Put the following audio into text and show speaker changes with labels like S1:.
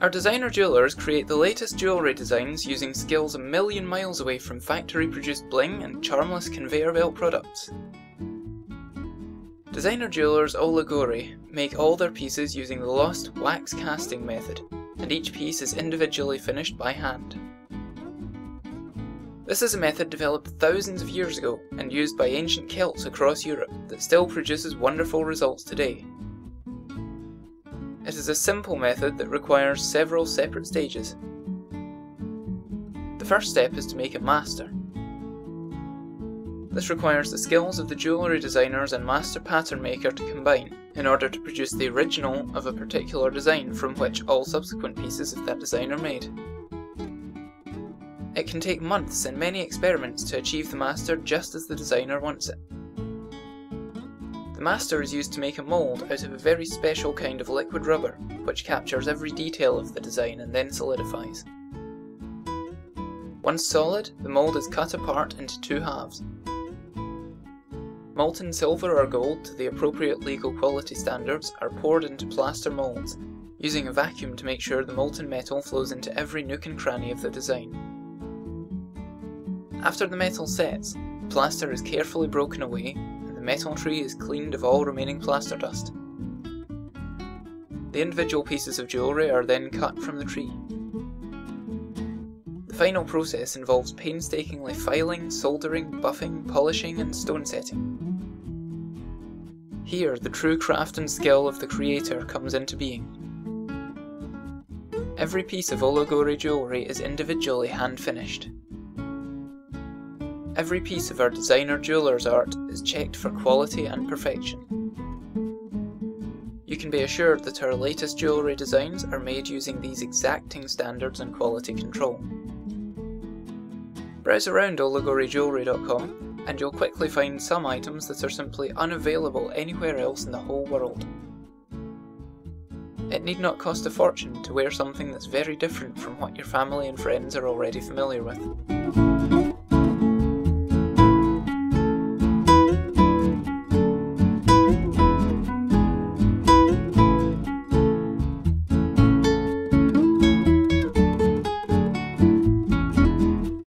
S1: Our designer jewellers create the latest jewellery designs using skills a million miles away from factory-produced bling and charmless conveyor belt products. Designer jewellers Ola Gorie make all their pieces using the lost wax casting method, and each piece is individually finished by hand. This is a method developed thousands of years ago and used by ancient Celts across Europe that still produces wonderful results today. It is a simple method that requires several separate stages. The first step is to make a master. This requires the skills of the jewellery designers and master pattern maker to combine in order to produce the original of a particular design from which all subsequent pieces of that design are made. It can take months and many experiments to achieve the master just as the designer wants it. The master is used to make a mould out of a very special kind of liquid rubber, which captures every detail of the design and then solidifies. Once solid, the mould is cut apart into two halves. Molten silver or gold to the appropriate legal quality standards are poured into plaster moulds, using a vacuum to make sure the molten metal flows into every nook and cranny of the design. After the metal sets, the plaster is carefully broken away, the metal tree is cleaned of all remaining plaster dust. The individual pieces of jewellery are then cut from the tree. The final process involves painstakingly filing, soldering, buffing, polishing and stone setting. Here, the true craft and skill of the creator comes into being. Every piece of Ola Gorie jewellery is individually hand-finished. Every piece of our designer jeweller's art is checked for quality and perfection. You can be assured that our latest jewellery designs are made using these exacting standards and quality control. Browse around olagoriejewellery.com and you'll quickly find some items that are simply unavailable anywhere else in the whole world. It need not cost a fortune to wear something that's very different from what your family and friends are already familiar with.